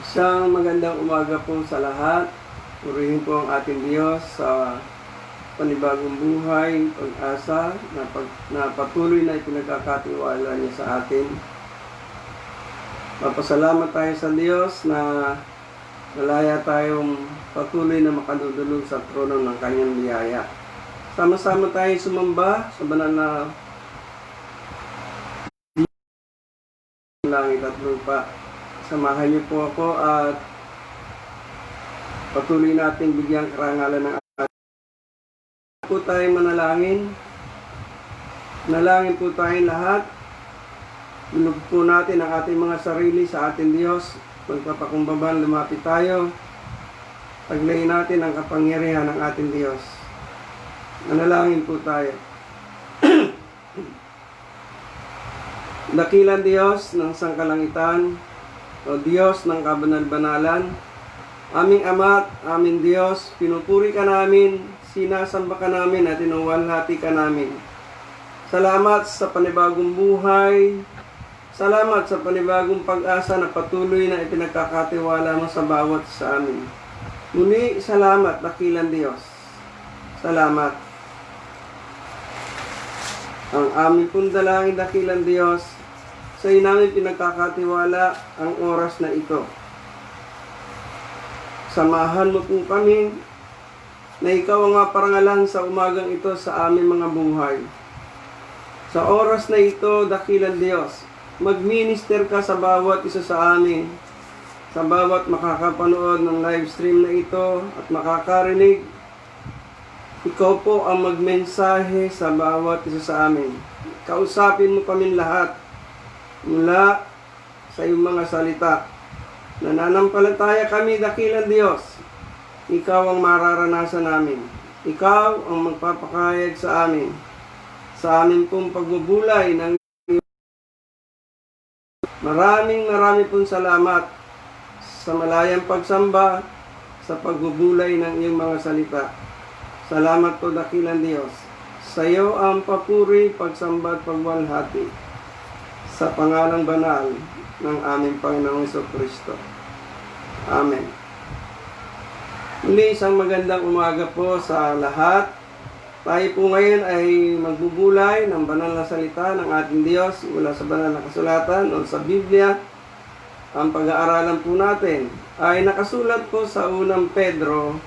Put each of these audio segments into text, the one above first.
Isang magandang umaga po sa lahat. Purihin po ang ating Diyos sa panibagong buhay, pag-asa na patuloy na ipinagkakatiwala niya sa atin. Papasalamat tayo sa Diyos na malaya tayong patuloy na makadudulog sa trono ng kanyang biyaya. Sama-sama tayo sumamba sa banal na langit at lupa. Samahan niyo po ako at patuloy nating bigyang karangalan ng ating. Po tayo manalangin. Nalangin po tayong lahat. Lunog po natin ang ating mga sarili sa ating Diyos. Magpapakumbaba, lumapit tayo. Paglayin natin ang kapangyarihan ng ating Diyos. Manalangin po tayo. Dakilang Diyos ng sangkalangitan, o Diyos ng kabanal-banalan, aming Ama at aming Diyos, pinupuri ka namin, sinasamba ka namin at inuwalhati ka namin. Salamat sa panibagong buhay, salamat sa panibagong pag-asa na patuloy na ipinagkakatiwala mo sa bawat sa amin. Muli, salamat, dakilang Diyos. Salamat. Ang aming pong dalangin, dakilang Diyos, sa iyo namin pinagkakatiwala ang oras na ito. Samahan mo po kami na ikaw ang parangalan sa umagang ito sa aming mga buhay. Sa oras na ito, dakilang Diyos, mag-minister ka sa bawat isa sa amin, sa bawat makakapanood ng live stream na ito at makakarinig. Ikaw po ang magmensahe sa bawat isa sa amin. Kausapin mo kami lahat mula sa iyong mga salita. Nananampalataya kami, dakilang Diyos. Ikaw ang mararanasan namin. Ikaw ang magpapakayag sa amin. Sa amin pong pagbubulay ng maraming pong salamat sa malayang pagsamba, sa pagbubulay ng iyong mga salita. Salamat po, dakilang Diyos. Sa iyo ang papuri, pagsamba at pagwalhati. Sa pangalang banal ng aming Panginoong Jesucristo. Amen. Muli, isang magandang umaga po sa lahat. Tayo po ngayon ay magbubulay ng banal na salita ng ating Diyos mula sa banal na kasulatan o sa Biblia. Ang pag-aaralan po natin ay nakasulat po sa unang Pedro,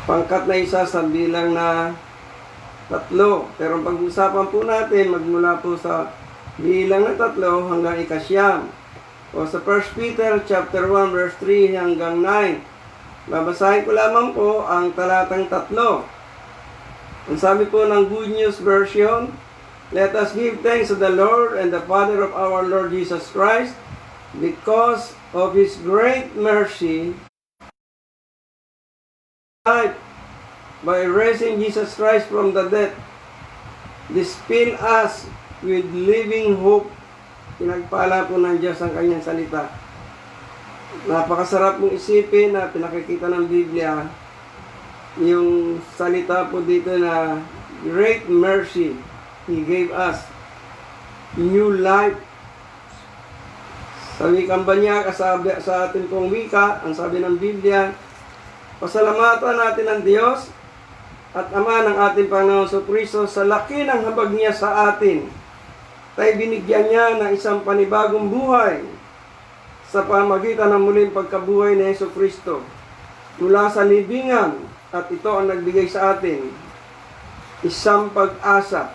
pangkat na isa sa bilang na 3. Pero ang pag-usapan po natin magmula po sa bilang na 3 hanggang 9. O sa 1 Peter chapter 1 verse 3 hanggang 9. Babasahin ko lamang po ang talatang 3. Ang sabi po ng Good News Version, let us give thanks to the Lord and the Father of our Lord Jesus Christ, because of His great mercy, by raising Jesus Christ from the dead, dispel us with living hope. Pinagpala po ng Diyos ang kanyang salita. Napakasarap mong isipin na pinakikita ng Biblia yung salita po dito na great mercy. He gave us new life. Sa wikang Banyaga, sa ating pong wika, ang sabi ng Biblia, pasalamatan natin ang Diyos at Ama ng ating Panginoon Jesucristo sa laki ng habag niya sa atin. Tayo binigyan niya ng isang panibagong buhay sa pamagitan ng muling pagkabuhay ni Jesucristo mula sa libingan, at ito ang nagbigay sa atin isang pag-asa.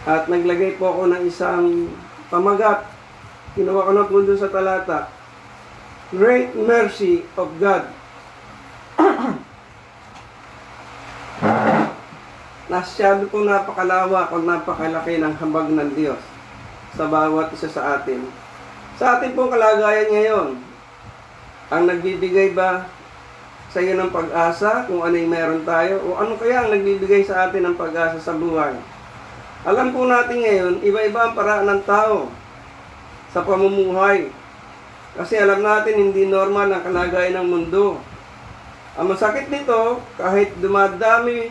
At naglagay po ako ng isang pamagat. Kinuha ko na po doon sa talata. Great mercy of God. Nasyado po napakalawak o napakalaki ng habag ng Diyos sa bawat isa sa atin. Sa ating pong kalagayan ngayon, ang nagbibigay ba sa iyo ng pag-asa kung ano yung meron tayo? O ano kaya ang nagbibigay sa atin ng pag-asa sa buhay? Alam po natin ngayon, iba-iba ang paraan ng tao sa pamumuhay. Kasi alam natin, hindi normal ang kalagayan ng mundo. Ang masakit nito, kahit dumadami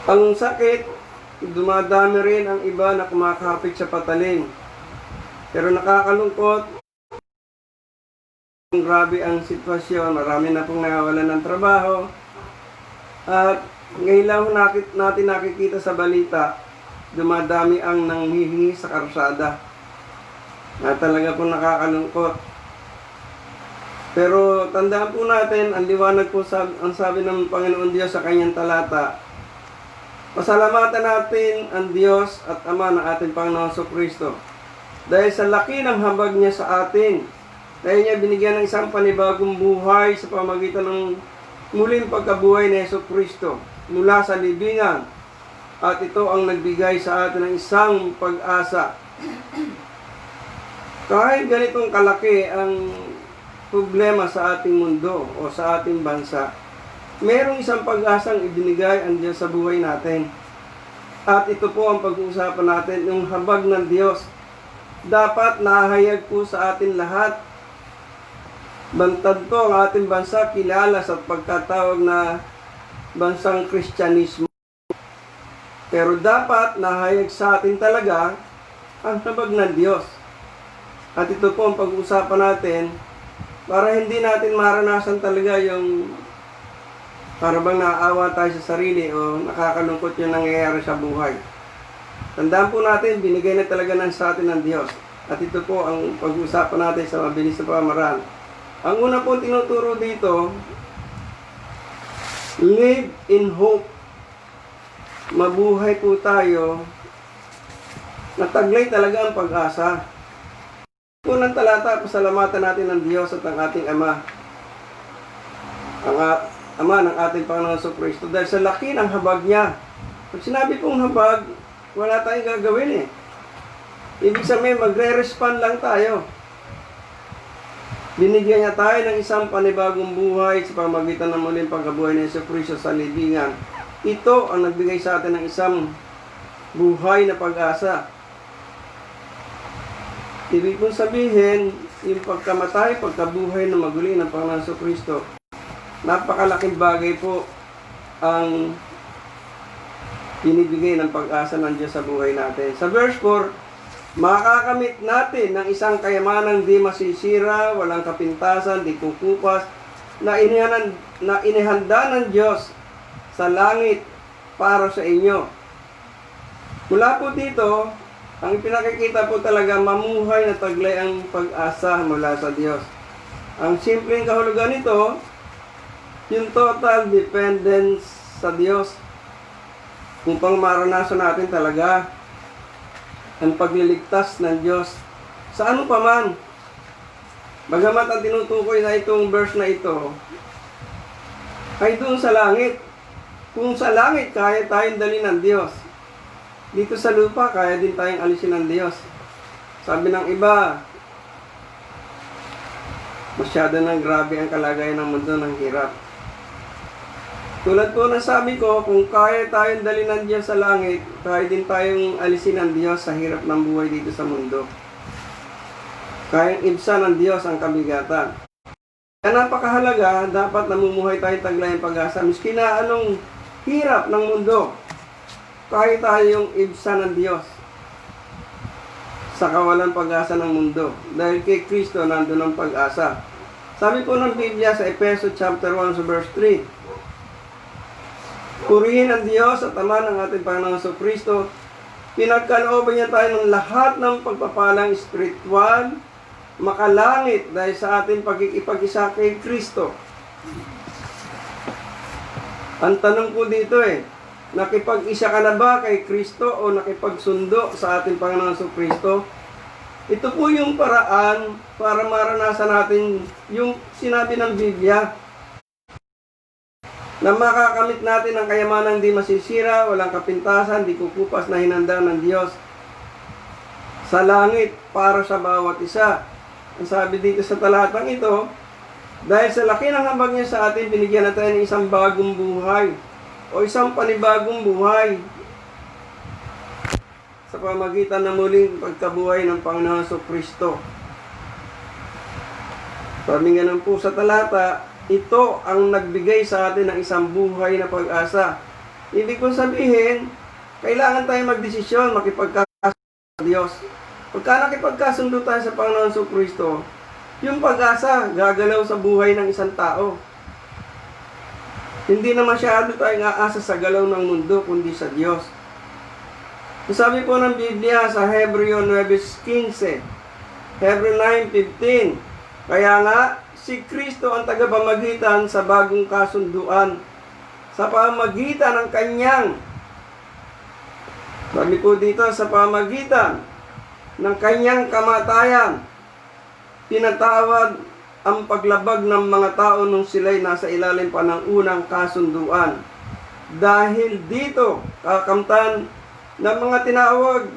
Ang sakit, dumadami rin ang iba na kumakapit sa patalim. Pero nakakalungkot, grabe ang sitwasyon, marami na pong nawawalan ng trabaho. At ngayon lang natin nakikita sa balita, dumadami ang nanghihingi sa karsada. Na talaga po nakakalungkot. Pero tandaan po natin, ang liwanag po ang sabi ng Panginoon Diyos sa kanyang talata. Pasalamatan natin ang Diyos at Ama ng ating Panginoon Kristo. Dahil sa laki ng habag niya sa atin, dahil niya binigyan ng isang panibagong buhay sa pamagitan ng muling pagkabuhay ni Kristo mula sa libingan. At ito ang nagbigay sa atin ng isang pag-asa. Kahit ganitong kalaki ang problema sa ating mundo o sa ating bansa, merong isang pag-asang ibinigay ang Diyos sa buhay natin. At ito po ang pag-uusapan natin, yung habag ng Diyos. Dapat nahayag po sa atin lahat. Bantad po ang ating bansa, kilala sa pagkatawag na bansang Kristyanismo. Pero dapat nahayag sa atin talaga ang habag ng Diyos. At ito po ang pag-uusapan natin para hindi natin maranasan talaga yung para bang naaawa tayo sa sarili o nakakalungkot yung nangyayari sa buhay. Tandaan po natin, binigay na talaga sa atin ng Diyos. At ito po ang pag-uusapan natin sa mabilis na pamaraan. Ang una po tinuturo dito, live in hope. Mabuhay po tayo, nataglay talaga ang pag-asa. Unang talata, pasalamatan natin ng Diyos at ang ating Ama. Ang Ama ng ating Panginoon Kristo. Dahil sa laki ng habag niya. Pag sinabi pong habag, wala tayong gagawin eh. Ibig sabihin, magre-respond lang tayo. Binigyan niya tayo ng isang panibagong buhay sa pamagitan ng muling pagkabuhay ni Kristo sa libingan. Ito ang nagbigay sa atin ng isang buhay na pag-asa. Ibig kong sabihin, yung pagkamatay, pagkabuhay na maguli ng Panginoon Kristo, napakalaking bagay po ang binibigay ng pag-asa ng Diyos sa buhay natin. Sa verse 4, makakamit natin ng isang kayamanang di masisira, walang kapintasan, di kukupas, na inihanda ng Diyos sa langit para sa inyo. Mula po dito, ang pinakikita po talaga, mamuhay na taglay ang pag-asa mula sa Diyos. Ang simpleng kahulugan nito, yung total dependence sa Diyos upang maranasan natin talaga ang pagliligtas ng Diyos sa ano pa man. Bagamat ang tinutukoy na itong verse na ito ay doon sa langit. Kung sa langit kaya tayong dali ng Diyos, dito sa lupa kaya din tayong alisin ng Diyos. Sabi ng iba, masyado nang grabe ang kalagayan ng mundo, ng hirap. Tulad po ng sabi ko, kung kaya tayong dali ng Diyos sa langit, kaya din tayong alisin ng Diyos sa hirap ng buhay dito sa mundo. Kayang ibsan ng Diyos ang kabigatan. Kaya napakahalaga, dapat namumuhay tayong taglayang pag-asa. Miski na anong hirap ng mundo, kaya tayong ibsan ng Diyos sa kawalan pag-asa ng mundo. Dahil kay Kristo nandun ang pag-asa. Sabi po ng Biblia sa Efeso chapter 1 verse 3, purihin ang Diyos at Ama ng ating Panginoon Kristo. Pinagkalooban niya tayo ng lahat ng pagpapalang espiritual, makalangit dahil sa ating pagkikipag-isa kay Kristo. Ang tanong po dito nakipag-isa ka na ba kay Kristo o nakipagsundo sa ating Panginoon Kristo? Ito po yung paraan para maranasan natin yung sinabi ng Biblia, na makakamit natin ang kayamanang di masisira, walang kapintasan, di kukupas na hinanda ng Diyos sa langit para sa bawat isa. Ang sabi dito sa talatang ito, dahil sa laki ng habag niya sa atin, binigyan na tayo ng isang bagong buhay o isang panibagong buhay sa pamagitan ng muling pagkabuhay ng Panginoon Kristo. Sabi nga naman po sa talata, ito ang nagbigay sa atin ng isang buhay na pag-asa. Ibig kong sabihin, kailangan tayo magdesisyon, makipagkasundo sa Diyos. Pagka nakipagkasundo tayo sa Panginoon Kristo, yung pag-asa gagalaw sa buhay ng isang tao. Hindi na masyado tayong aasa sa galaw ng mundo, kundi sa Diyos. Sabi po ng Biblia sa Hebreo 9:15, Hebreo 9:15, kaya nga, si Kristo ang tagapamagitan sa bagong kasunduan, sa pamagitan ng kanyang, sabi po dito, sa pamagitan ng kanyang kamatayan, pinatawad ang paglabag ng mga tao nung sila'y nasa ilalim pa ng unang kasunduan. Dahil dito, kakamtan ng mga tinawag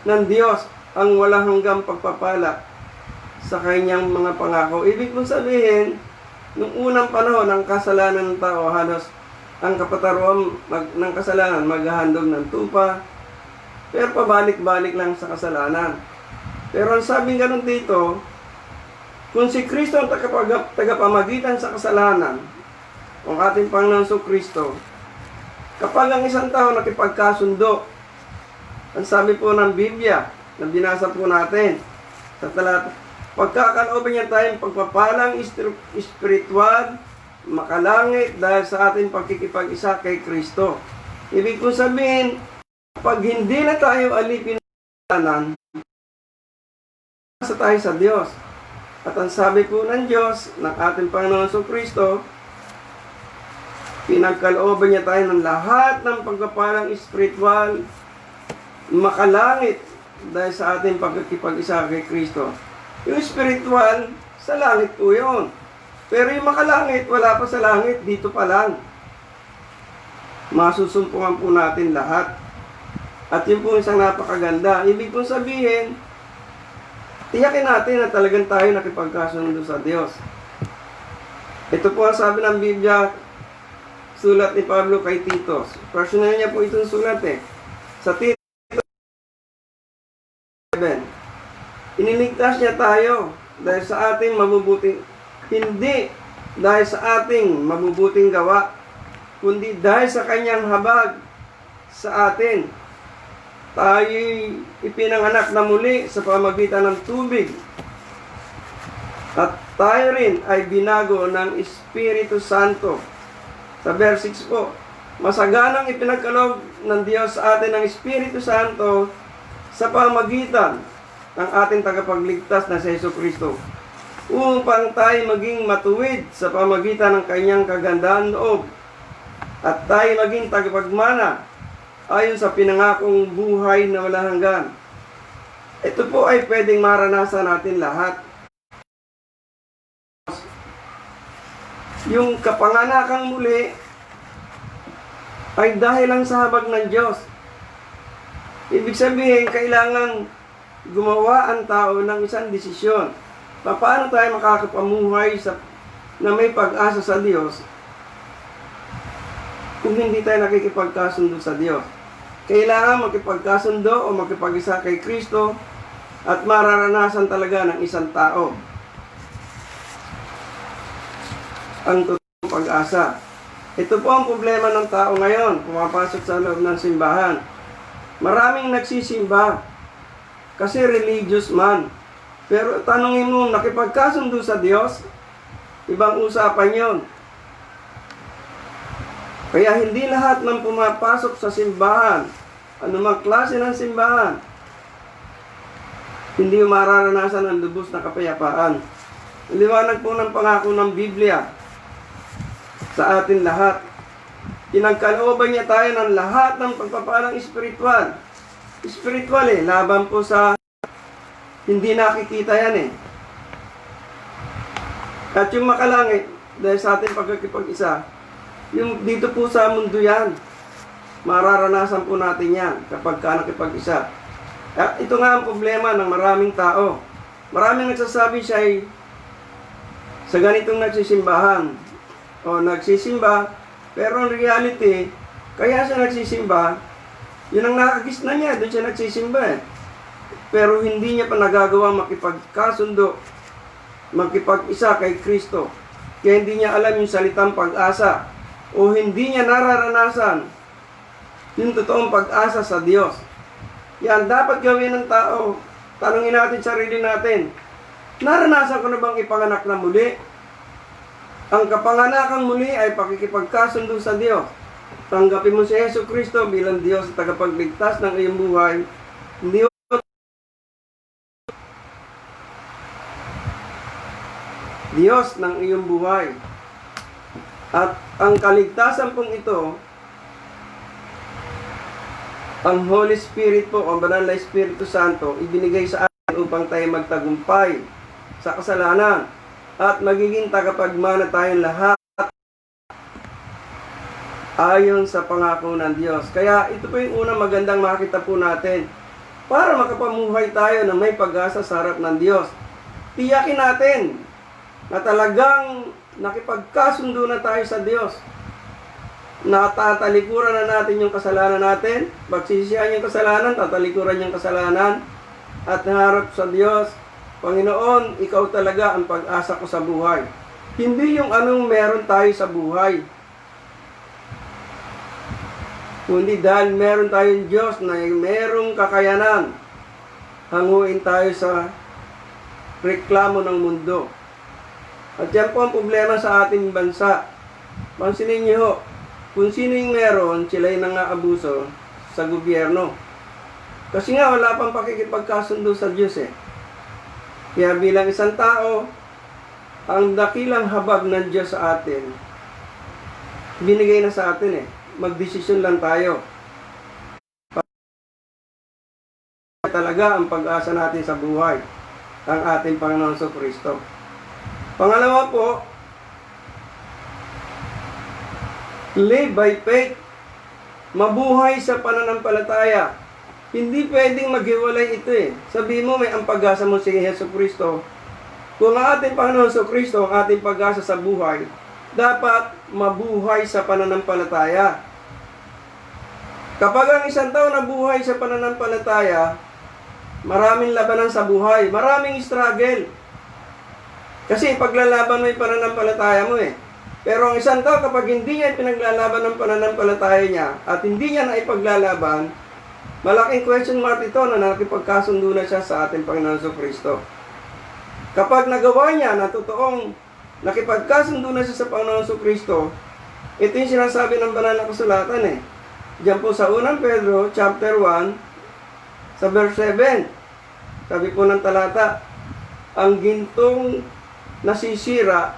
ng Diyos ang walang hanggang pagpapala sa kanyang mga pangako. Ibig kong sabihin, nung unang panahon ng kasalanan ng tao, halos ang kapataruan ng kasalanan maghahandog ng tupa, pero pabalik-balik lang sa kasalanan. Pero ang sabi ganun dito, kung si Kristo ang tagapamagitan sa kasalanan, ang ating Panginoon Kristo, kapag ang isang tao nakipagkasundo, ang sabi po ng Biblia, na binasa po natin sa talata, pagkakalooban niya tayong pagpapalang espiritual, makalangit dahil sa ating pagkikipag-isa kay Kristo. Ibig ko sabihin, pag hindi na tayo alipin ng kasalanan, sa tayo sa Diyos. At ang sabi po ng Diyos, ng ating Panginoon Kristo, pinagkalooban niya tayo ng lahat ng pagpapalang espiritual, makalangit dahil sa ating pagkikipag-isa kay Kristo. Yung spiritual, sa langit po yun. Pero yung makalangit, wala pa sa langit, dito pa lang. Masusumpungan po natin lahat. At yun po isang napakaganda. Ibig kong sabihin, tiyakin natin na talagang tayo nakipagkasundo sa Diyos. Ito po ang sabi ng Biblia, sulat ni Pablo kay Titos. Personal niya po itong sulat Sa Titos 7, iniligtas niya tayo dahil sa ating mabubuting, hindi dahil sa ating mabubuting gawa, kundi dahil sa kanyang habag sa atin. Tayo'y ipinanganak na muli sa pamagitan ng tubig. At tayo rin ay binago ng Espiritu Santo. Sa verse 6 po, masaganang ipinagkaloob ng Diyos sa atin ng Espiritu Santo sa pamagitan ng ating tagapagligtas na si Jesucristo, upang tayo maging matuwid sa pamagitan ng kanyang kagandaan loob, at tayo maging tagapagmana ayon sa pinangakong buhay na walang hanggan. Ito po ay pwedeng maranasan natin lahat. Yung kapanganakang muli ay dahil lang sa habag ng Diyos. Ibig sabihin, kailangan gumawa ang tao ng isang desisyon. Paano tayo makakapamuhay na may pag-asa sa Diyos kung hindi tayo nakikipagkasundo sa Diyos? Kailangan makipagkasundo o makipag-isa kay Kristo at mararanasan talaga ng isang tao ang totoong pag-asa. Ito po ang problema ng tao ngayon, pumapasok sa loob ng simbahan. Maraming nagsisimba kasi religious man. Pero tanungin mo, nakipagkasundo sa Diyos? Ibang usapan yon. Kaya hindi lahat ng pumapasok sa simbahan, anumang klase ng simbahan, hindi mararanasan ng lubos na kapayapaan. Liwanag po ng pangako ng Biblia sa atin lahat. Pinagkalooban niya tayo ng lahat ng pagpapalang espiritual. Espiritual laban po sa hindi nakikita yan At yung makalangit, dahil sa ating pagkikipag-isa, yung dito po sa mundo yan, mararanasan po natin yan kapag nakipag-isa. At ito nga ang problema ng maraming tao. Maraming nagsasabi siya ay sa ganitong nagsisimbahan o nagsisimba, pero in reality, kaya siya nagsisimba, yun ang nakagisna niya, doon siya nagsisimba Pero hindi niya pa nagagawa makipagkasundo, makipag-isa kay Kristo. Kaya hindi niya alam yung salitang pag-asa. o hindi niya nararanasan yung totoong pag-asa sa Diyos. Yan, dapat gawin ng tao. Tanungin natin sarili natin, naranasan ko na bang ipanganak na muli? Ang kapanganakan muli ay pakikipagkasundo sa Diyos. Tanggapin mo si Yesu Kristo bilang Diyos at tagapagligtas ng iyong buhay. Diyos ng iyong buhay. At ang kaligtasan pong ito, ang Holy Spirit po, ang Banal na Espiritu Santo, ibinigay sa atin upang tayo magtagumpay sa kasalanan at magiging tagapagmana tayong lahat ayon sa pangako ng Diyos. Kaya ito po yung unang magandang makita po natin para makapamuhay tayo na may pag-asa sa harap ng Diyos. Tiyakin natin na talagang nakipagkasundo na tayo sa Diyos. Natatalikuran na natin yung kasalanan natin, pagsisisihan yung kasalanan, tatalikuran yung kasalanan, at naharap sa Diyos, Panginoon, ikaw talaga ang pag-asa ko sa buhay. Hindi yung anong meron tayo sa buhay, kundi dahil meron tayong Diyos na merong kakayanan, hanguin tayo sa reklamo ng mundo. At yan po ang problema sa ating bansa. Pansinin niyo ho, kung sino yung meron, sila yung nang-aabuso sa gobyerno. Kasi nga wala pang pakikipagkasundo sa Diyos eh. Kaya bilang isang tao, ang dakilang habag ng Diyos sa atin, binigay na sa atin eh. Magdesisyon lang tayo. Talaga ang pag-asa natin sa buhay, ang ating Panginoon Kristo. Pangalawa po, live by faith. Mabuhay sa pananampalataya. Hindi pwedeng maghiwalay ito eh. Sabi mo may ang pag-asa mo si Yesu Kristo. Kung ang ating Panginoon Kristo ang ating pag-asa sa buhay, dapat mabuhay sa pananampalataya. Kapag ang isang tao nabuhay sa pananampalataya, maraming labanan sa buhay, maraming struggle. Kasi paglalaban mo yung pananampalataya mo eh. Pero ang isang tao kapag hindi niya pinaglalaban ng pananampalataya niya at hindi niya na ipaglalaban, malaking question mark ito na nakipagkasundo na siya sa ating Panginoon Kristo. Kapag nagawa niya na totoong nakipagkasundo na siya sa Panginoon Kristo, ito yung sinasabi ng banal na kasulatan eh. Diyan po sa 1 Pedro chapter 1 sa verse 7. Sabi po ng talata, ang gintong nasisira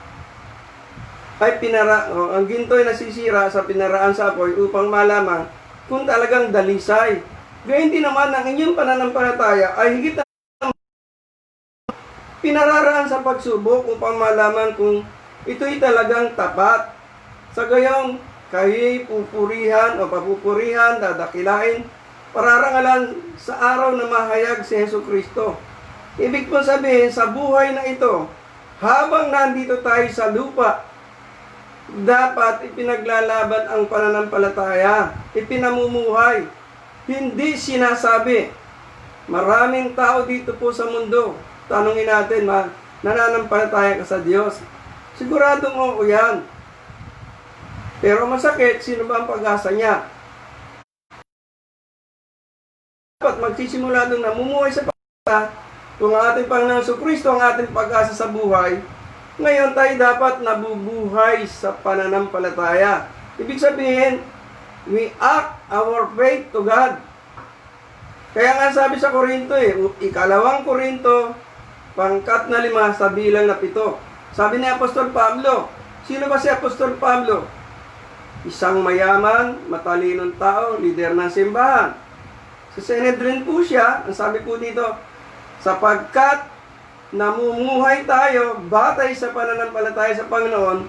ay ang ginto'y nasisira sa pinaraan sa apoy upang malaman kung talagang dalisay. Gayun din naman ang inyong pananampalataya ay higit na pinararaan sa pagsubok upang malaman kung ito'y talagang tapat. Sa gayong kayo'y pupurihan o papupurihan, dadakilain, pararangalan sa araw na mahayag si Yesu Kristo. Ibig po sabihin, sa buhay na ito, habang nandito tayo sa lupa, dapat ipinaglalaban ang pananampalataya, ipinamumuhay. Hindi sinasabi. Maraming tao dito po sa mundo, tanungin natin, nananampalataya ka sa Diyos? Siguradong oo yan. Pero masakit, sino ba ang pag-asa niya? Dapat magsisimula doon namumuhay sa pag-asa. Kung ang ating Panginoon Kristo ang ating pag-asa sa buhay, ngayon tayo dapat nabubuhay sa pananampalataya. Ibig sabihin, we act our faith to God. Kaya nga sabi sa Korinto ikalawang Korinto, pangkat na 5 sa bilang na 7. Sabi ni Apostol Pablo, sino ba si Apostol Pablo? Isang mayaman, matalinong tao, lider ng simbahan. Sa Sanhedrin po siya, ang sabi po dito, sapagkat namumuhay tayo batay sa pananampalataya sa Panginoon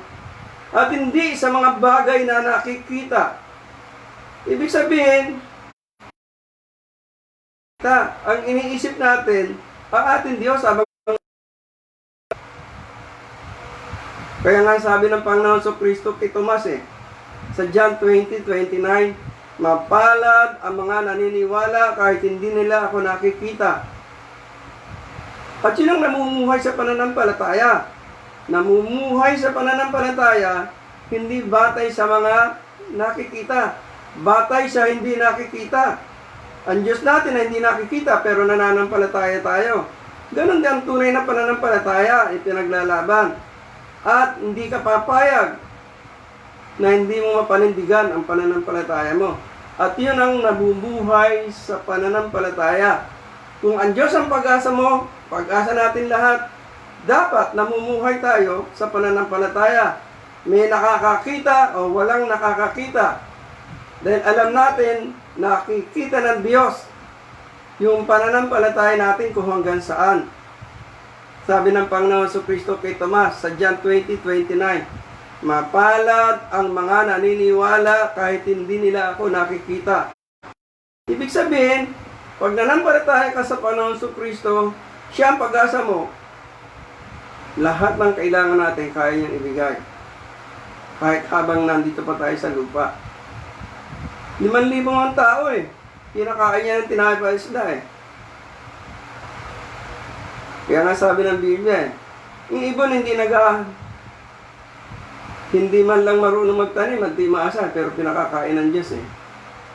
at hindi sa mga bagay na nakikita. Ibig sabihin, ang iniisip natin, ang ating Diyos, kaya nga sabi ng Panginoon Kristo kay Tomas sa John 20:29, mapalad ang mga naniniwala kahit hindi nila ako nakikita. At sinong namumuhay sa pananampalataya? Namumuhay sa pananampalataya hindi batay sa mga nakikita. Batay sa hindi nakikita. Ang Diyos natin ay hindi nakikita pero nananampalataya tayo. Ganon din ang tunay na pananampalataya, ipinaglalaban. At hindi ka papayag na hindi mo mapanindigan ang pananampalataya mo. At yun ang nabubuhay sa pananampalataya. Kung ang Diyos ang pag-asa mo, pag-asa natin lahat, dapat namumuhay tayo sa pananampalataya. May nakakakita o walang nakakakita. Dahil alam natin, nakikita ng Diyos yung pananampalataya natin kung hanggang saan. Sabi ng Panginoon Kristo kay Tomas sa John 20:29, mapalad ang mga naniniwala kahit hindi nila ako nakikita. Ibig sabihin, pag nanampalataya ka sa Panginoon Kristo, siya ang pag-asa mo, lahat ng kailangan natin kaya niyang ibigay. Kahit habang nandito pa tayo sa lupa. 5,000 ang tao kinakain niya ng tinapay isda Kaya nga sabi ng Biblia yung ibon hindi man lang marunong magtanim at di maasal, pero pinakakain ng Diyos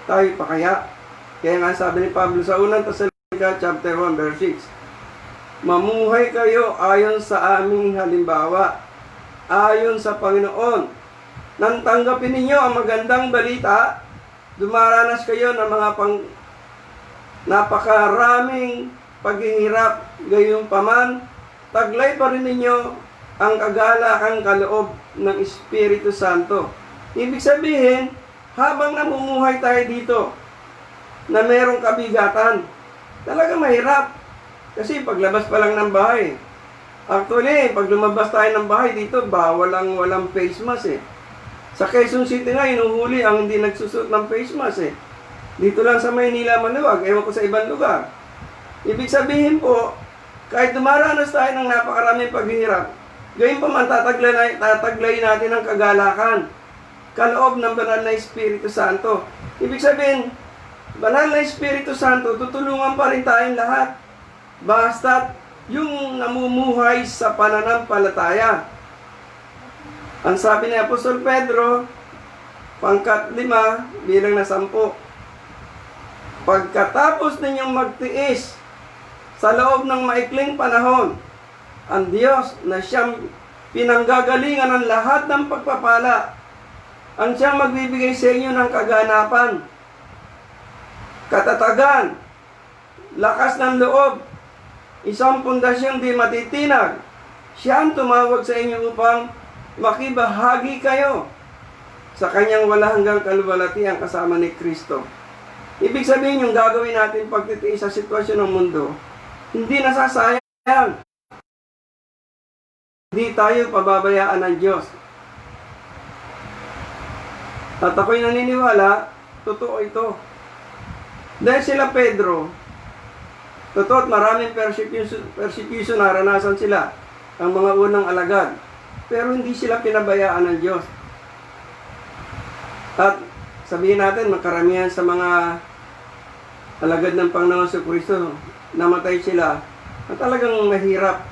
Tayo pa kaya? Kaya nga sabi ni Pablo sa unang Tesalonica chapter 1 verse 6, mamuhay kayo ayon sa aming halimbawa, ayon sa Panginoon. Nang tanggapin ninyo ang magandang balita, dumaranas kayo ng mga napakaraming paghihirap, gayong paman, taglay pa rin ninyo ang kagalakang kaloob ng Espiritu Santo. Ibig sabihin, habang namumuhay tayo dito, na merong kabigatan, talaga mahirap. Kasi paglabas pa lang ng bahay, actually, pag lumabas tayo ng bahay dito, bawal ang walang face mask Sa Quezon City nga, inuhuli ang hindi nagsusuot ng face mask Dito lang sa Maynila, Maluwag, ewan ko sa ibang lugar. Ibig sabihin po, kahit dumaranas tayo ng napakaraming paghihirap, gayon pa man tataglay natin ang kagalakan, kaloob ng banal na Espiritu Santo. Ibig sabihin, banal na Espiritu Santo, tutulungan pa rin tayong lahat. Basta't yung namumuhay sa pananampalataya. Ang sabi ni Apostol Pedro, pangkat 5, bilang na 10, pagkatapos ninyong magtiis sa loob ng maikling panahon, ang Diyos na siyang pinanggagalingan ng lahat ng pagpapala, ang siyang magbibigay sa inyo ng kaganapan, katatagan, lakas ng loob, isang pundasyong di matitinag, siya ang tumawag sa inyo upang makibahagi kayo sa kanyang wala hanggang kaluwalhatian kasama ni Kristo. Ibig sabihin, yung gagawin natin pagtitiis sa sitwasyon ng mundo, hindi nasasayang. Hindi tayo pababayaan ng Diyos. At ako'y naniniwala, totoo ito. Dahil sila Pedro, totoo at maraming persecution naranasan sila, ang mga unang alagad. Pero hindi sila pinabayaan ng Diyos. At sabihin natin, makaramihan sa mga alagad ng Panginoon sa Kristo, namatay sila, at talagang mahirap.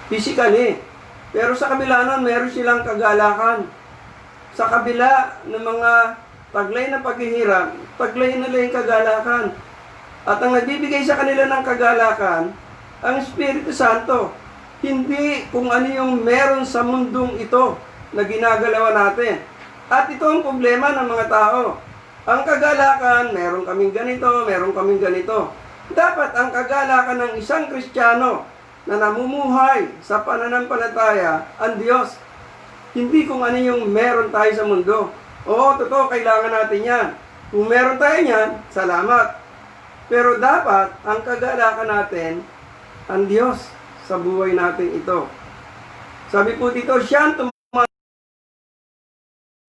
Physically. Pero sa kabila nun, meron silang kagalakan. Sa kabila ng mga taglay na paghihirap, taglay nila yung kagalakan. At ang nagbibigay sa kanila ng kagalakan, ang Espiritu Santo. Hindi kung ano yung meron sa mundong ito na ginagalawan natin. At ito ang problema ng mga tao. Ang kagalakan, meron kaming ganito, meron kaming ganito. Dapat ang kagalakan ng isang Kristiyano na namumuhay sa pananampalataya, ang Diyos. Hindi kung ano yung meron tayo sa mundo. Oo, totoo, kailangan natin yan. Kung meron tayo yan, salamat. Pero dapat, ang kagalakan natin, ang Diyos sa buhay natin ito. Sabi po dito, siya ang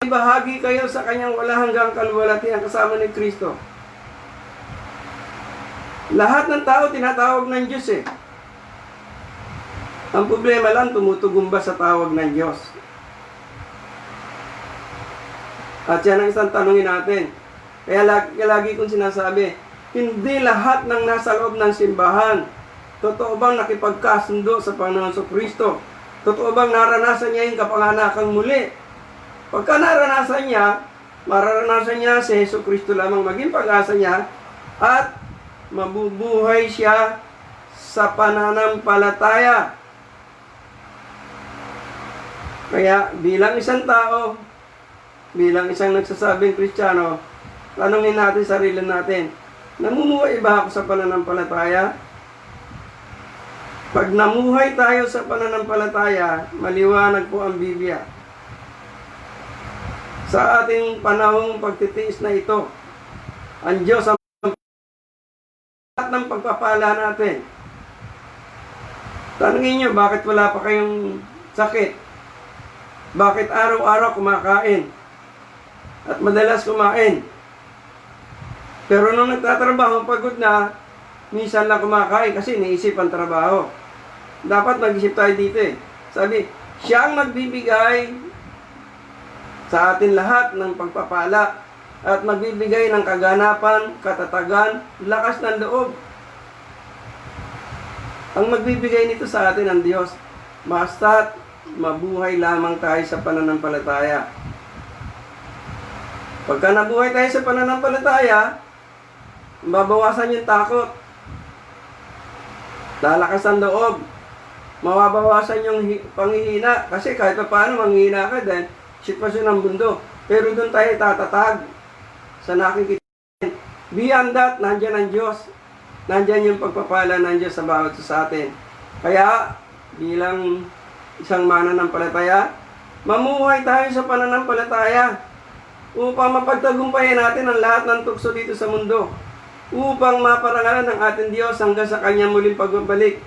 bahagi kayo sa kanyang wala hanggang kaluwalhatian kasama ni Kristo. Lahat ng tao tinatawag ng Diyos Ang problema lang, tumutugong ba sa tawag ng Diyos? At yan ang isang tanongin natin. Kaya lagi kong sinasabi, hindi lahat ng nasa loob ng simbahan, totoo bang nakipagkasundo sa Panginoon Kristo? Totoo bang naranasan niya yung kapanganakang muli? Pagka mararanasan niya si Hesus Kristo lamang maging pag-asa niya at mabubuhay siya sa pananampalataya. Kaya bilang isang tao, bilang isang nagsasabing Kristiyano, tanungin natin sarili natin, namumuhay ba ako sa pananampalataya? Pag namuhay tayo sa pananampalataya, maliwanag po ang Biblia. Sa ating panahong pagtitiis na ito, ang Diyos ang lahat ng pagpapala natin. Tanungin nyo, bakit wala pa kayong sakit? Bakit araw-araw kumakain? At madalas kumain? Pero nung nagtatrabaho, pagod na, minsan lang kumakain kasi iniisip ang trabaho. Dapat mag-isip tayo dito eh. Sabi, siya ang magbibigay sa atin lahat ng pagpapala at magbibigay ng kaganapan, katatagan, lakas ng loob. Ang magbibigay nito sa atin ang Diyos. Basta't mabuhay lamang tayo sa pananampalataya. Pagka nabuhay tayo sa pananampalataya, mababawasan yung takot. Lalakas ang loob. Mababawasan yung panghihina. Kasi kahit pa paano manghihina ka dahil sitwasyon ng mundo. Pero doon tayo tatatag sa nakikita. Beyond that, nandyan ang Diyos. Nandyan yung pagpapala ng Diyos sa bawat sa atin. Kaya, bilang isang mananampalataya, mamuhay tayo sa pananampalataya upang mapagtagumpayan natin ang lahat ng tukso dito sa mundo. Upang maparangalan ng ating Diyos hanggang sa Kanyang muling pagbabalik.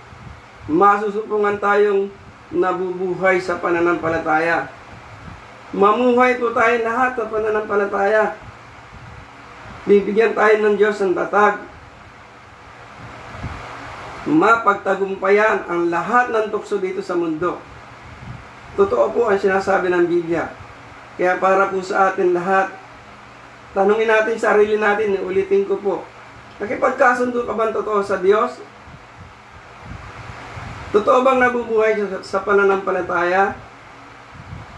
Masusupungan tayong nabubuhay sa pananampalataya. Mamuhay po tayo lahat sa pananampalataya. Bibigyan tayo ng Diyos ng tatag. Mapagtagumpayan ang lahat ng tukso dito sa mundo. Totoo po ang sinasabi ng Biblia. Kaya para po sa atin lahat, tanungin natin sarili natin, ulitin ko po. Nakipagkasundo ka ba totoo sa Diyos? Totoo bang nabubuhay sa pananampalataya?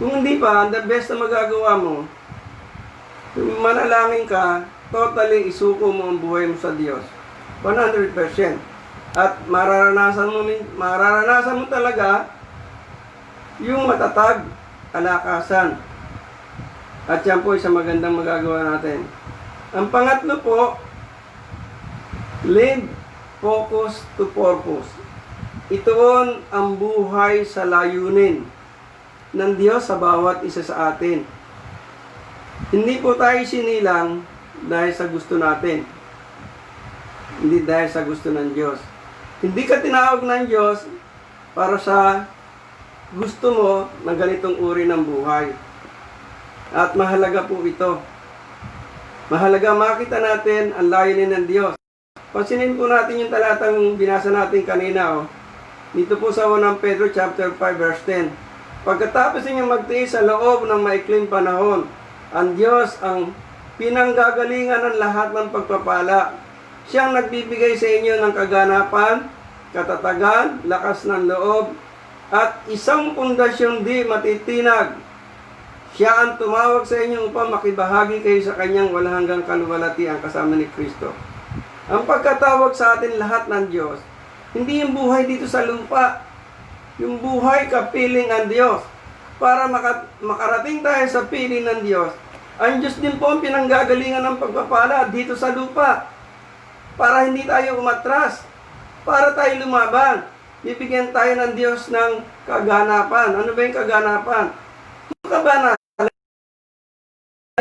Kung hindi pa, the best na magagawa mo, manalangin ka, totally isuko mo ang buhay mo sa Diyos. 100%. At mararanasan mo talaga yung matatag, kalakasan. At yan po isang magandang magagawa natin. Ang pangatlo po, live focus to purpose. Itoon ang buhay sa layunin ng Diyos sa bawat isa sa atin. Hindi po tayo sinilang dahil sa gusto natin. Hindi dahil sa gusto ng Diyos. Hindi ka tinawag ng Diyos para sa gusto mo ng ganitong uri ng buhay. At mahalaga po ito. Mahalaga makita natin ang layunin ng Diyos. Pansinin po natin yung talatang binasa natin kanina. Dito po sa 1 Pedro chapter 5 verse 10. Pagkatapos ninyong magtiis sa loob ng maikling panahon, ang Diyos ang pinanggagalingan ng lahat ng pagpapala. Siyang nagbibigay sa inyo ng kaganapan, katatagan, lakas ng loob, at isang pundasyon di matitinag. Siya ang tumawag sa inyo upang makibahagi kayo sa kanyang walang hanggang kaluwalhatian kasama ni Kristo. Ang pagkatawag sa atin lahat ng Diyos, hindi yung buhay dito sa lupa, yung buhay kapiling ng Diyos. Para makarating tayo sa piling ng Diyos, ang Diyos din po ang pinanggagalingan ng pagpapala dito sa lupa. Para hindi tayo umatras, para tayo lumaban. Bibigyan tayo ng Diyos ng kaganapan. Ano ba yung kaganapan?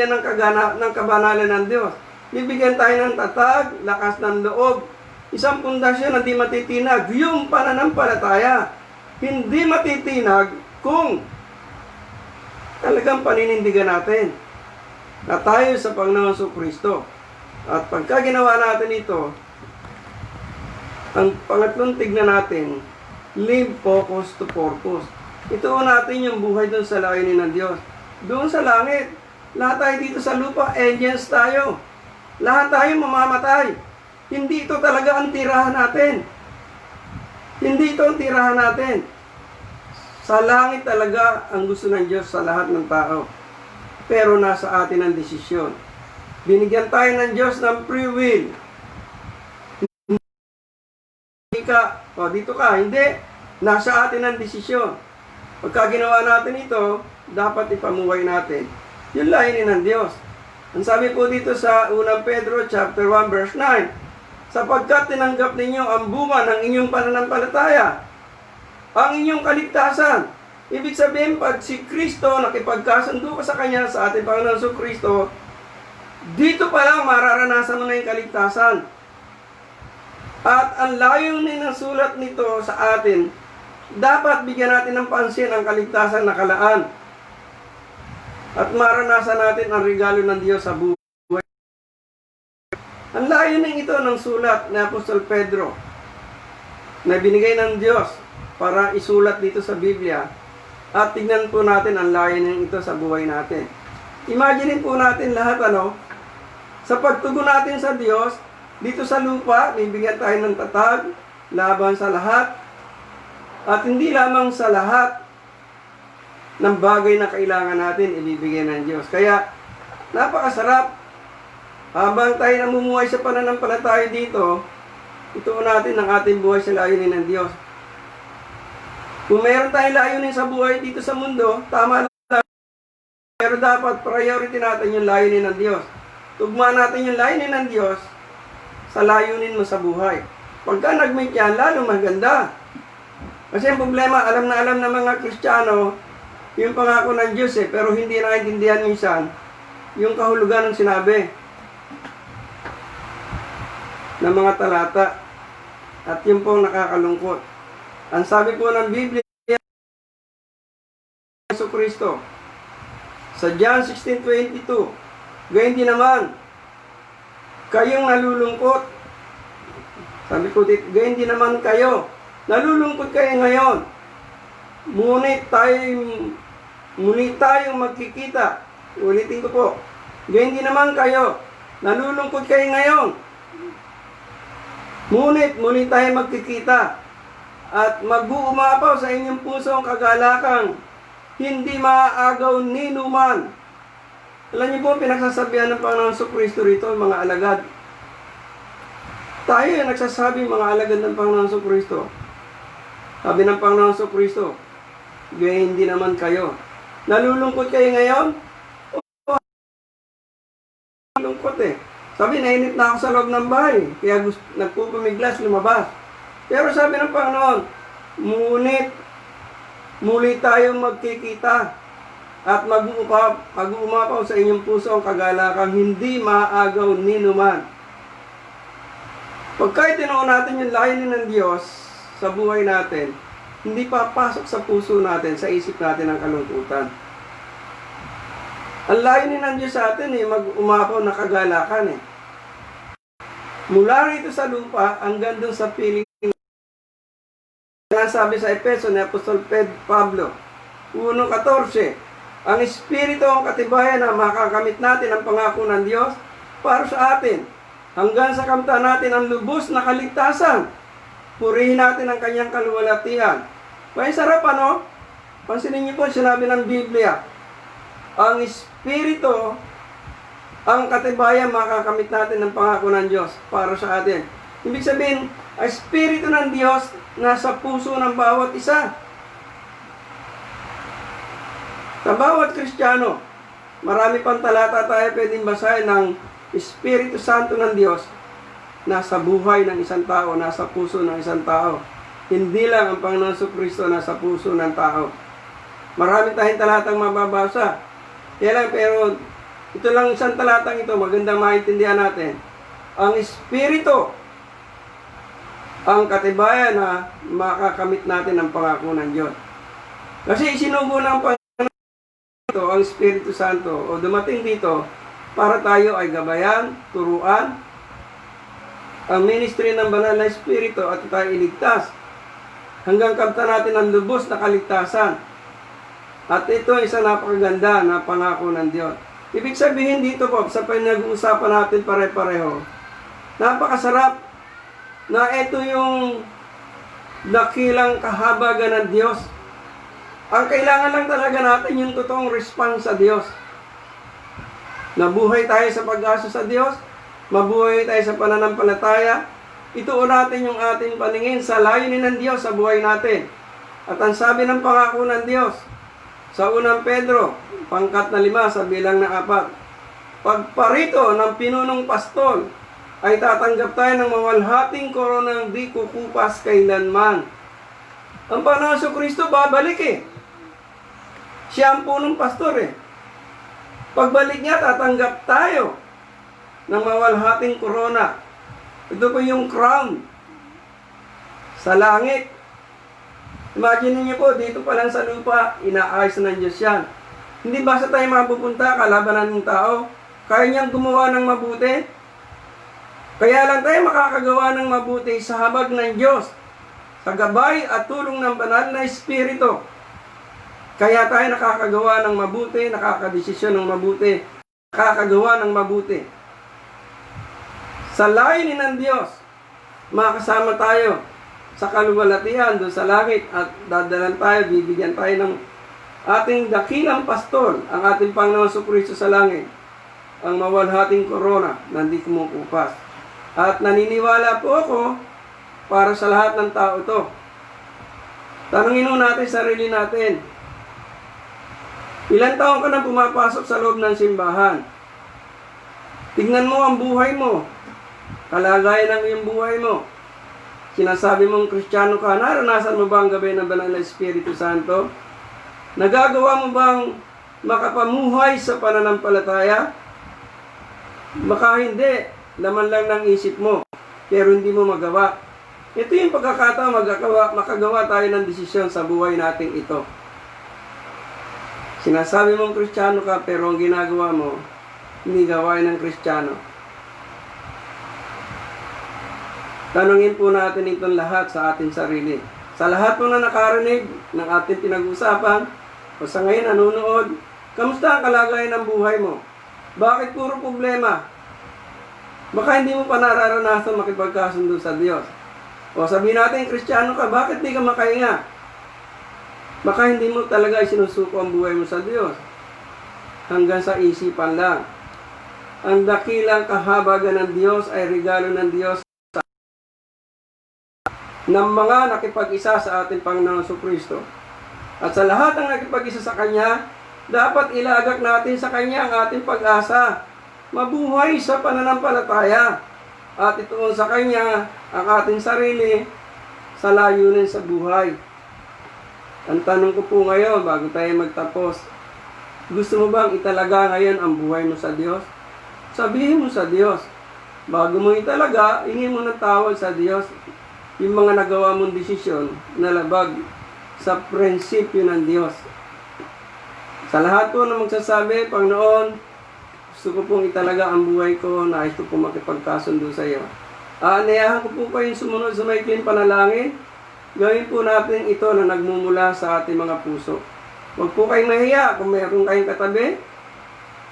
Ng kabanalan ng Diyos. Bibigyan tayo ng tatag, lakas ng loob, isang pundasyon na di matitinag, yung pananampalataya. Hindi matitinag kung talagang paninindigan natin na tayo sa Panginoon Kristo. At pagka ginawa natin ito, ang pangatlong tignan natin, live focus to purpose. Ituon natin yung buhay doon sa layunin ng Diyos. Doon sa langit, lahat tayo dito sa lupa, angels tayo. Lahat tayo mamamatay. Hindi ito talaga ang tirahan natin. Hindi ito ang tirahan natin. Sa langit talaga ang gusto ng Diyos sa lahat ng tao. pero nasa atin ang desisyon. Binigyan tayo ng Diyos ng free will. Hindi ka, dito ka, hindi. Nasa atin ang desisyon. Pagka ginawa natin ito, dapat ipamuhay natin. Yun layunin ng Diyos. Ang sabi po dito sa 1 Pedro chapter 1 verse 9, sapagkat tinanggap ninyo ang bunga ng inyong pananampalataya, ang inyong kaligtasan. Ibig sabihin, pag si Kristo nakipagkasundo ka sa Kanya, sa ating Panginoon Kristo, dito pa lang mararanasan mo na yung kaligtasan. At ang layunin ng sulat nito sa atin, dapat bigyan natin ng pansin ang kaligtasan na kalaan. At maranasan natin ang regalo ng Diyos sa buhay. Ang layunin ito ng sulat ni Apostol Pedro na binigay ng Diyos para isulat dito sa Biblia. At tignan po natin ang layunin ito sa buhay natin. Imagine po natin lahat sa pagtugon natin sa Diyos, dito sa lupa, bibigyan tayo ng tatag, laban sa lahat, at hindi lamang sa lahat ng bagay na kailangan natin, ibibigay ng Diyos. Kaya, napakasarap. Habang tayo namumuhay sa pananampalataya dito, ituon natin ang ating buhay sa layunin ng Diyos. Kung mayroon tayong layunin sa buhay dito sa mundo, tama lang. Pero dapat priority natin yung layunin ng Diyos. Tugma natin yung layunin ng Diyos sa layunin mo sa buhay. Pagka nag-meet yan, lalo maganda. Kasi ang problema, alam na ng mga Kristiyano, yung pangako ng Diyos pero hindi naiintindihan minsan yung kahulugan ng sinabi ng mga talata. At yun po nakakalungkot. Ang sabi po ng Biblia, Yesu Kristo, sa John 16:22, gayon din naman, kayong nalulungkot. Sabi ko dito, gayon din naman kayo. Nalulungkot kayo ngayon. Ngunit tayong magkikita. Ulitin ko po. Gayon din naman kayo. Nalulungkot kayo ngayon. Ngunit muli tayo magkikita. At mag-uumapaw sa inyong puso ang kagalakang hindi maaagaw ni numan. Alam niyo po, pinagsasabihan ng Panginoon Kristo rito, mga alagad. Tayo yung nagsasabi, mga alagad ng Panginoon Kristo. Sabi ng Panginoon Kristo, gayon din naman kayo. Nalulungkot kayo ngayon? Nalulungkot Sabi, nainit na ako sa loob ng bahay. Kaya nagpupumiglas, lumabas. Pero sabi ng Panginoon, ngunit muli tayong magkikita at mag-uumapaw sa inyong puso ang kagalakang hindi maaagaw ni numan. Pagka tinuon natin yung layunin ng Diyos sa buhay natin, hindi papasok sa puso natin, sa isip natin ang kalungkutan. Ang layunin ng Diyos sa atin mag-umapaw na kagalakan Mula rito sa lupa hanggang doon sa piling. Sabi sa Efeso ni Apostol Pablo 1:14, ang Espiritu ang katibayan na makakamit natin ang pangako ng Diyos para sa atin hanggang sa kamtan natin ang lubos na kaligtasan. Purihin natin ang kanyang kaluwalhatian. Kaya sarap Pansinin niyo po sinabi ng Biblia, ang Espiritu ang katibayan makakamit natin ang pangako ng Diyos para sa atin. Ibig sabihin, ang Espiritu ng Diyos nasa puso ng bawat isa. Sa bawat Kristiyano, marami pang talata tayo pwedeng basahin ng Espiritu Santo ng Diyos nasa buhay ng isang tao, nasa puso ng isang tao. Hindi lang ang Panginoon Kristo nasa puso ng tao. Marami tayong talatang mababasa. Pero ito lang isang talatang ito, magandang maintindihan natin. Ang Espiritu ang katibayan na makakamit natin ang pangako ng Diyos. Kasi isinugo ng Panginoon ito, ang Espiritu Santo, o dumating dito para tayo ay gabayan, turuan, ang ministry ng banal na Espiritu at tayo iligtas hanggang kamtan natin ang lubos na kaligtasan. At ito ay isang napakaganda na pangako ng Diyos. Ibig sabihin dito po, sa pinag-uusapan natin pare-pareho, napakasarap na ito yung dakilang kahabagan ng Diyos. Ang kailangan lang talaga natin yung totoong response sa Diyos. Nabuhay tayo sa pag-asa sa Diyos, mabuhay tayo sa pananampalataya, ituon natin yung ating paningin sa layunin ng Diyos sa buhay natin. At ang sabi ng pangako ng Diyos, sa unang Pedro, pangkat na 5 sa bilang na 4, pagparito ng pinunong pastol, ay tatanggap tayo ng mawalhating koronang di kukupas kailanman. Ang Panginoon Kristo babalik Siya ang punong pastor Pagbalik niya, tatanggap tayo ng mawalhating korona. Ito po yung crown sa langit. Imagine niyo po, dito pa lang sa lupa, inaayos ng Diyos yan. Hindi basta tayo mapupunta, kalabanan ng tao. Kaya niyang gumawa ng mabuti. Kaya lang tayo makakagawa ng mabuti sa habag ng Diyos, sa gabay at tulong ng banal na Espiritu. Kaya tayo nakakagawa ng mabuti, nakakadesisyon ng mabuti, nakakagawa ng mabuti. Sa layunin ng Diyos, makakasama tayo sa kaluwalhatian doon sa langit at dadalan tayo, bibigyan tayo ng ating dakilang pastol, ang ating Panginoon Kristo sa langit, ang mawalhating korona na hindi kumukupas. At naniniwala po ako para sa lahat ng tao to. Tanungin mo natin sarili natin, ilang taon ka na pumapasok sa loob ng simbahan? Tignan mo ang buhay mo, kalagayan ng iyong buhay mo. Sinasabi mong Kristiyano ka, naranasan mo ba ang gabay ng banal na Espiritu Santo? Nagagawa mo bang makapamuhay sa pananampalataya? Baka hindi, laman lang ng isip mo, pero hindi mo magawa. Ito yung pagkakataon, makagawa tayo ng desisyon sa buhay nating ito. Sinasabi mong Kristiyano ka, pero ang ginagawa mo, hindi gawain ng Kristiyano. Tanungin po natin itong lahat sa ating sarili. Sa lahat po na nakarinig ng ating pinag-usapan, o sa ngayon nanonood, kamusta ang kalagayan ng buhay mo? Bakit puro problema? Baka hindi mo pa nararanasan makipagkasundo sa Diyos. O sabihin natin, Kristiyano ka, bakit di ka makahinga? Baka hindi mo talaga isinusuko ang buhay mo sa Diyos. Hanggang sa isipan lang. Ang dakilang kahabagan ng Diyos ay regalo ng Diyos ng mga nakipag-isa sa ating Panginoon Kristo. At sa lahat ng nakipag-isa sa Kanya, dapat ilagak natin sa Kanya ang ating pag-asa. Mabuhay sa pananampalataya. At ituon sa Kanya ang ating sarili sa layunin sa buhay. Ang tanong ko po ngayon, bago tayo magtapos, gusto mo bang italaga ngayon ang buhay mo sa Diyos? Sabihin mo sa Diyos. Bago mo italaga, hingin mo ng tawad sa Diyos yung mga nagawa mong desisyon na labag sa prinsipyo ng Diyos. Sa lahat po na magsasabi, Panginoon, gusto ko pong italaga ang buhay ko, nais ko pong makipagkasundo sa iyo. Anayahan ko po kayong sumunod sa maikling panalangin. Gawin po natin ito na nagmumula sa ating mga puso. Huwag po kayong mahiya kung mayroon kayong katabi.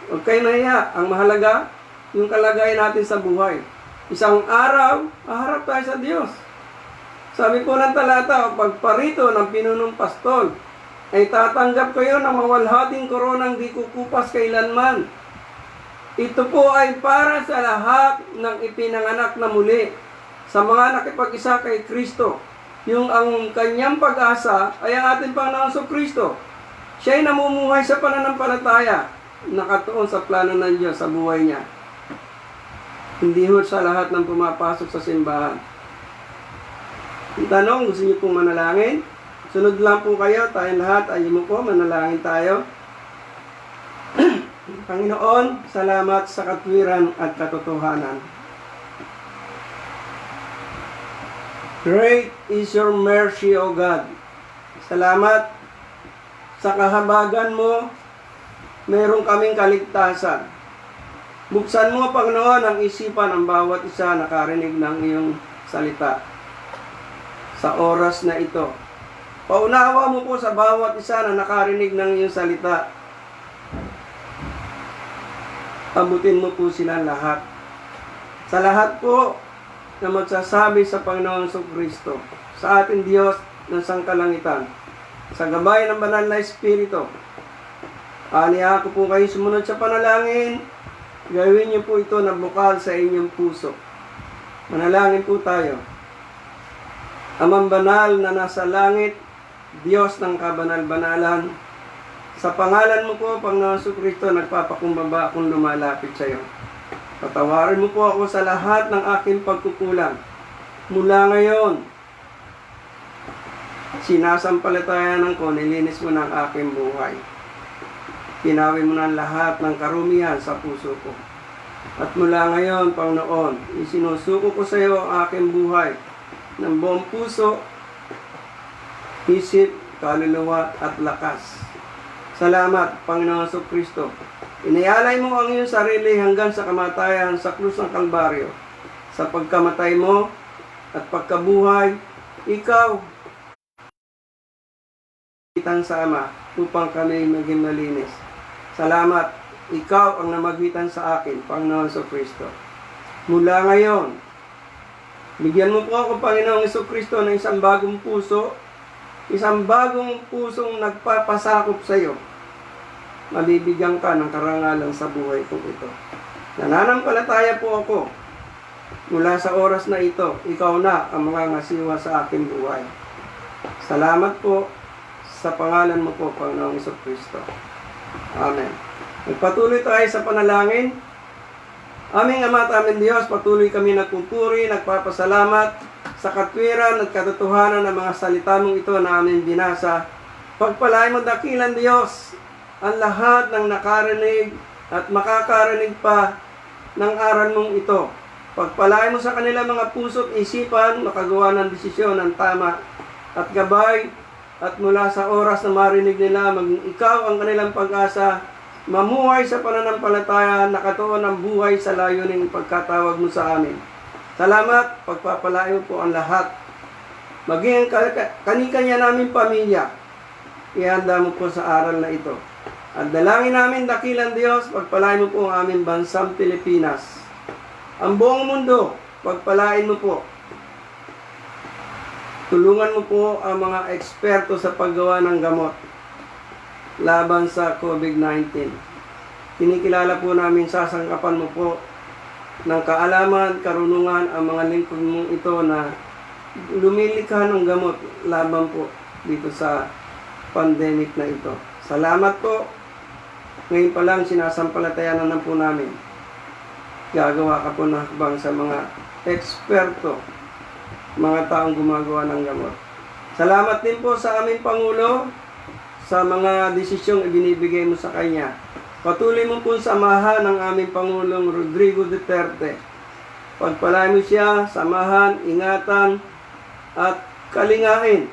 Huwag kayong mahiya. Ang mahalaga, yung kalagayan natin sa buhay. Isang araw, haharap tayo sa Diyos. Sabi po ng talata, pagparito ng pinunong pastol, ay tatanggap kayo ng mawalhating koronang di kukupas kailanman. Ito po ay para sa lahat ng ipinanganak na muli, sa mga nakipag-isa kay Kristo. Yung ang kanyang pag-asa ay ang ating Panginoon Kristo. Siya ay namumuhay sa pananampalataya, nakatuon sa plano ng Diyos sa buhay niya. Hindi ho sa lahat ng pumapasok sa simbahan. Ang tanong, gusto niyo pong manalangin? Sunod lang po kayo, tayong lahat, ayun mo po, manalangin tayo. Panginoon, salamat sa katwiran at katotohanan. Great is your mercy, O God. Salamat sa kahabagan mo, meron kaming kaligtasan. Buksan mo, Panginoon, ang isipan ng bawat isa nakarinig ng iyong salita. Sa oras na ito, paunawa mo po sa bawat isa na nakarinig ng iyong salita. Abutin mo po sila lahat. Sa lahat po na magsasabi sa Panginoon Kristo, sa ating Diyos ng sangkalangitan, sa gabay ng banal na Espiritu, aniya ko po kayo sumunod sa panalangin Gawin niyo po ito na bukal sa inyong puso. Manalangin po tayo. Amang banal na nasa langit, Diyos ng kabanal-banalan, sa pangalan mo po, Panginoon Jesucristo, nagpapakumbaba akong lumalapit sa iyo. Patawarin mo po ako sa lahat ng aking pagkukulang. Mula ngayon, sinasampalatayanan ko, nilinis mo ng aking buhay. Pinawi mo na lahat ng karumihan sa puso ko. At mula ngayon, Panginoon, isinusuko ko sa iyo ang aking buhay ng buong puso, isip, kaluluwa at lakas. Salamat, Panginoon Jesucristo. Inialay mo ang iyong sarili hanggang sa kamatayan sa krus ng Kalbaryo. Sa pagkamatay mo at pagkabuhay, ikaw namagitan sa Ama upang kami maging malinis. Salamat, ikaw ang namagitan sa akin, Panginoon Jesucristo. Mula ngayon, bigyan mo po ako, Panginoong Jesucristo, ng isang bagong puso, isang bagong pusong nagpapasakop sa iyo. Mabibigyan ka ng karangalan sa buhay kong ito. Nananampalataya po ako. Mula sa oras na ito, ikaw na ang mangangasiwa sa aking buhay. Salamat po sa pangalan mo po, Panginoong Jesucristo. Amen. Magpatuloy tayo sa panalangin. Aming Ama at aming Diyos, patuloy kami nagpupuri, nagpapasalamat sa katwiran at katotohanan ng mga salita mong ito na aming binasa. Pagpalain mo dakilang Diyos ang lahat ng nakarinig at makakarinig pa ng aral mong ito. Pagpalain mo sa kanila mga puso at isipan, makagawa ng desisyon ng tama at gabay, at mula sa oras na marinig nila, maging ikaw ang kanilang pag-asa, mamuhay sa pananampalataya, nakatuon ang buhay sa layuning pagkatawag mo sa amin. Salamat, pagpapalain mo po ang lahat. Maging kani-kanya namin pamilya, ihanda mo po sa aral na ito. At dalangin namin, dakilang Diyos, pagpalain mo po ang aming bansang Pilipinas. Ang buong mundo, pagpalain mo po. Tulungan mo po ang mga eksperto sa paggawa ng gamot laban sa COVID-19. Kinikilala po namin, sasangkapan mo po ng kaalaman, karunungan ang mga lingkod mong ito na lumilikha ng gamot laban po dito sa pandemic na ito. Salamat po. Ngayon pa lang sinasampalatayanan na po namin. Gagawa ka po ng hakbang sa mga eksperto, mga taong gumagawa ng gamot. Salamat din po sa aming Pangulo sa mga desisyong ibinibigay mo sa kanya. Patuloy mo po samahan ng aming Pangulong Rodrigo Duterte. Pagpalain mo siya, samahan, ingatan, at kalingain.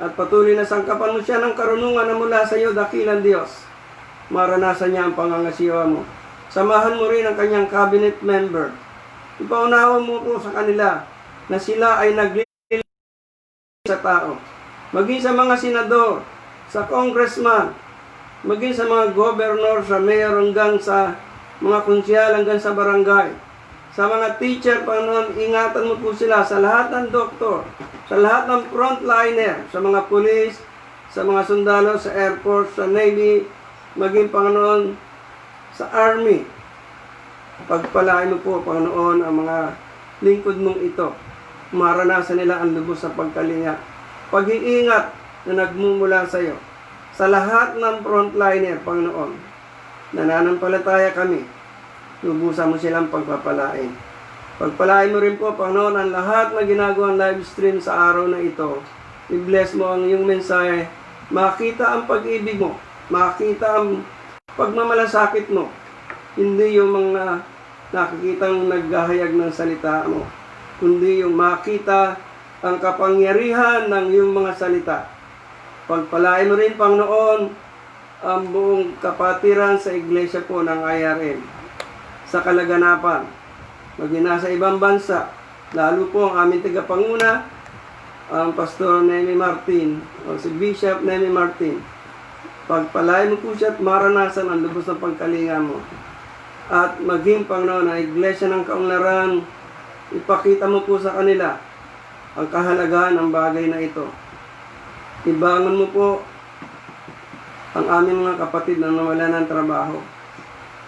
At patuloy na sangkapan mo siya ng karunungan na mula sa iyo, dakilang Diyos. Maranasan niya ang pangangasiwa mo. Samahan mo rin ang kanyang cabinet member. Ipaunawa mo po sa kanila na sila ay naglilingkod sa tao. Maging sa mga senador, sa congressman, maging sa mga governor, sa mayor, hanggang sa mga konsyal, hanggang sa barangay. Sa mga teacher, Panginoon, ingatan mo po sila, sa lahat ng doktor, sa lahat ng frontliner, sa mga pulis, sa mga sundalo, sa Air Force, sa Navy, maging, Panginoon, sa Army. Pagpalain mo po, Panginoon, ang mga lingkod mong ito. Maranasan nila ang lubos sa pagkalinga. Pag-iingat na nagmumula sa iyo. Sa lahat ng frontliner, Panginoon, nananampalataya kami. Lubusan mo silang pagpapalain. Pagpalain mo rin po, Panginoon, ang lahat na ginagawang live stream sa araw na ito. I-bless mo ang iyong mensahe. Makita ang pag-ibig mo. Makita ang pagmamalasakit mo. Hindi yung mga nakikitang naghahayag ng salita mo, kundi yung makita ang kapangyarihan ng iyong mga salita. Pagpalain mo rin, Panginoon, ang buong kapatiran sa iglesia po ng IRM, sa kalaganapan, maging nasa ibang bansa, lalo po ang aming tagapanguna, ang Pastor Nemi Martin, o si Bishop Nemi Martin. Pagpalain mo po siya at maranasan ang lubos ng pagkalinga mo. At maging, Panginoon, ang iglesia ng kaunlaran, ipakita mo po sa kanila ang kahalagahan ng bagay na ito. Ibangon mo po ang aming mga kapatid na nawalan ng trabaho.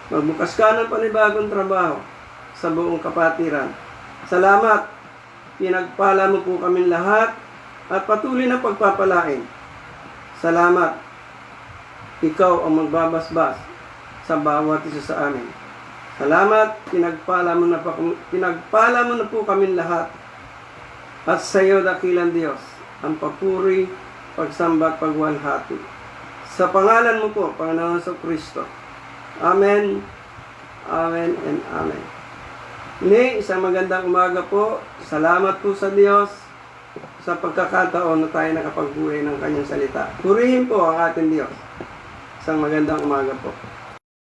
Magbukas ka ng panibagong trabaho sa buong kapatiran. Salamat, pinagpala mo po kami lahat at patuloy na pagpapalain. Salamat, ikaw ang magbabasbas sa bawat isa sa amin. Salamat, pinagpala mo na po kami lahat. At sa iyo, dakilang Diyos, ang papuri, pagsamba at pagwalhati. Sa pangalan mo po, Panginoon Kristo. Amen, amen, and amen. Muli, isang magandang umaga po. Salamat po sa Diyos sa pagkakataon na tayo nakapagbuhay ng kanyang salita. Purihin po ang ating Diyos. Isang magandang umaga po.